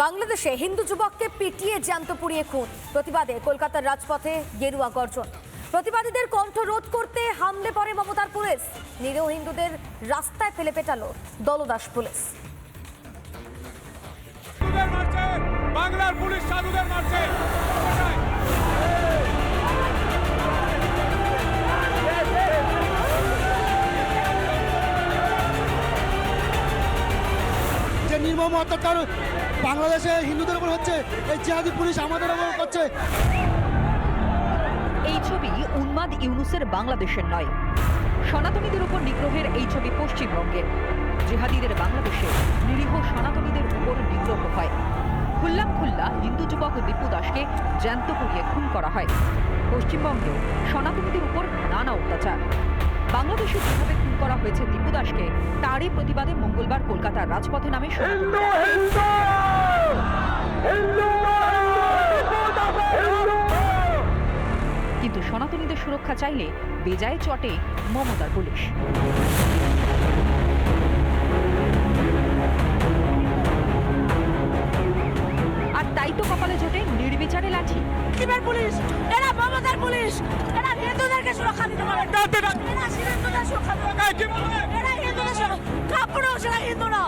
বাংলাদেশে হিন্দু যুবককে পিটিয়ে জ্যান্ত পুড়িয়ে খুন, প্রতিবাদে কলকাতার রাজপথে গেরুয়া গর্জন। প্রতিবাদীদের কণ্ঠ রোধ করতে হামলে পড়ে মমতার পুলিশ। নিরীহ হিন্দুদের রাস্তায় ফেলে পেটালো দলদাস পুলিশ। বাংলার পুলিশ সাধুদের মারছে। যে নির্মম অত্যাচার বাংলাদেশে হিন্দুদের উপর হচ্ছে, এই জিহাদি পুলিশ আমাদের উপর করছে। এই ছবি উন্মাদ ইউনুসের বাংলাদেশের নয়, সনাতনীদের উপর নিগ্রহের এই ছবি পশ্চিমবঙ্গের। জিহাদিদের বাংলাদেশে নিরীহ সনাতনীদের উপর নিগ্রহ হয়। খুল্লা হিন্দু যুবক দীপু দাসকে জ্যান্ত পুড়িয়ে খুন করা হয়। পশ্চিমবঙ্গেও সনাতনীদের উপর নানা অত্যাচার। বাংলাদেশে যেভাবে খুন করা হয়েছে দীপু দাসকে, তারই প্রতিবাদে মঙ্গলবার কলকাতার রাজপথে নামে কিন্তু সনাতনীদের সুরক্ষা চাইলে বেজায় চটে মমতার পুলিশ। আর তাই তো কপালে জোটে নির্বিচারে লাঠি। পুলিশ, এরা মমতার পুলিশ, এরা হিন্দুদেরকে সুরক্ষা দিতে পারে। এরা হিন্দুদের সুরক্ষা দিতে পারে। এরা হিন্দুদের সুরক্ষা, কাপুরুষ, এরা হিন্দু না,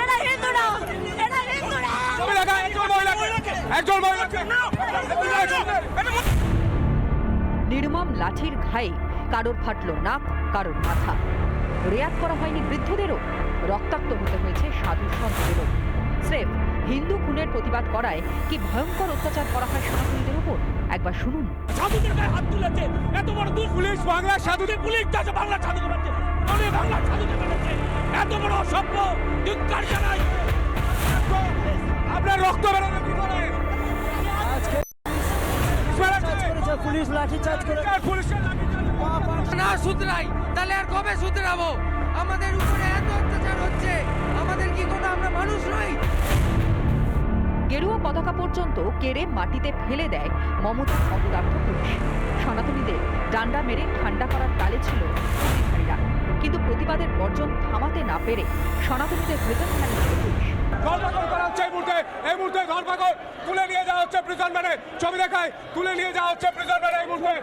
এরা হিন্দু না, এরা হিন্দু না। নির্মম লাঠির ঘায়ে কারোর ফাটল নাক, কারোর মাথা। রেয়াত করা হয়নি বৃদ্ধদেরও, রক্তাক্ত হতে হয়েছে সাধু সন্তদেরও। স্রেফ হিন্দু খুনের প্রতিবাদ করায় কি ভয়ঙ্কর অত্যাচার করা হয় সনাতনীদের উপর, একবার শুনুন। সাধুদের গায়ে হাত তুলেছে, এত বড় দুঃখ পুলিশ বাংলার সাধুদের পুলিশ যাচ্ছে, বাংলার সাধুকে মারছে, আমি বাংলার সাধুকে মেরেছে, এত বড় অসভ্য, ধিক্কার জানাই। আপনার রক্ত বেরোবে কি করে? পুলিশ লাঠি চার্জ করে, পুলিশের লাঠি না শুধরাই তাহলে আর কবে শুধরাবো? আমাদের উপরে এত অত্যাচার হচ্ছে, আমাদের কি কোনো আমরা মানুষ নই? গেরুয়া পতাকা পর্যন্ত কেড়ে মাটিতে ফেলে দেয় মমতার অপদার্থ পুলিশ। সনাতনীদের ডান্ডা মেরে ঠান্ডা করার তালে ছিল প্রতিবাদীরা, কিন্তু প্রতিবাদের গর্জন থামাতে না পেরে সনাতনীদের ভেতর ফেলে দিল পুলিশ। ধর্মঘট করা হচ্ছে এই মুহূর্তে ধর্মঘট তুলে নিয়ে যাওয়া হচ্ছে প্রিজন ভ্যানে। ছবি দেখায়, তুলে নিয়ে যাওয়া হচ্ছে প্রিজন ভ্যানে এই মুহূর্তে।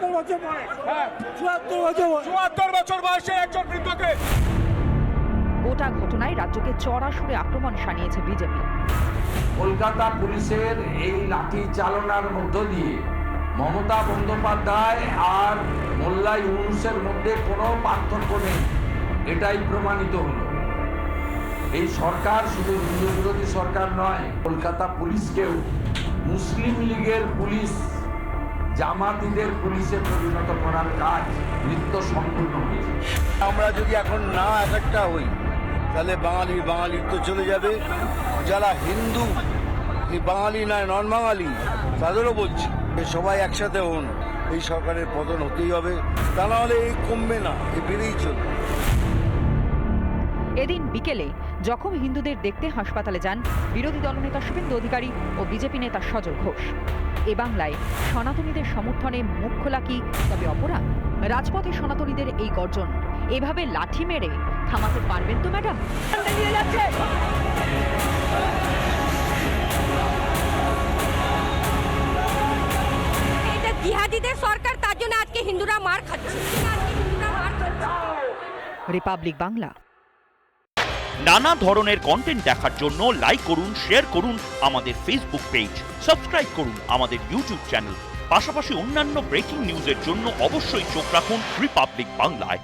৭৪ বছর বয়সে একজন বৃদ্ধকে। গোটা ঘটনায় রাজ্যকে চড়া সুরে আক্রমণ শানিয়েছে বিজেপি। কলকাতা পুলিশের এই লাঠি চালনার মধ্য দিয়ে মমতা বন্দ্যোপাধ্যায় আর মোল্লা ইউনুসের মধ্যে কোনো পার্থক্য নেই, এটাই প্রমাণিত হলো। এই সরকার শুধু হিন্দু বিরোধী সরকার নয়, কলকাতা পুলিশকেও মুসলিম লীগের পুলিশ, জামাতিদের পুলিশে পরিণত করার কাজ নিত্য সম্পূর্ণ হয়েছে। আমরা যদি এখন না একটা হই তাহলে বাঙালির তো চলে যাবে। যারা হিন্দু, বাঙালি নয়, নন বাঙালি, তাদেরও বলছি সবাই একসাথে হন। এই সরকারের পতন হতেই হবে, তা নাহলে এই কমবে না, এই বেড়েই চলবে। এদিন বিকেলে জখম হিন্দুদের দেখতে হাসপাতালে যান বিরোধী দলনেতা শুভেন্দু অধিকারী ও বিজেপি নেতা সজল ঘোষ। এ বাংলায় সনাতনীদের সমর্থনে মুখ খোলা কি তবে অপরাধ? রাজপথে সনাতনীদের এই গর্জন এভাবে লাঠি মেরে থামাতে পারবেন তো ম্যাডাম? এটা জিহাদিদের সরকার, তার জন্য আজকে হিন্দুরা মার খাচ্ছে। রিপাবলিক বাংলা। নানা ধরনের কন্টেন্ট দেখার জন্য লাইক করুন, শেয়ার করুন আমাদের ফেসবুক পেজ, সাবস্ক্রাইব করুন আমাদের ইউটিউব চ্যানেল। পাশাপাশি অন্যান্য ব্রেকিং নিউজের জন্য অবশ্যই চোখ রাখুন রিপাবলিক বাংলায়।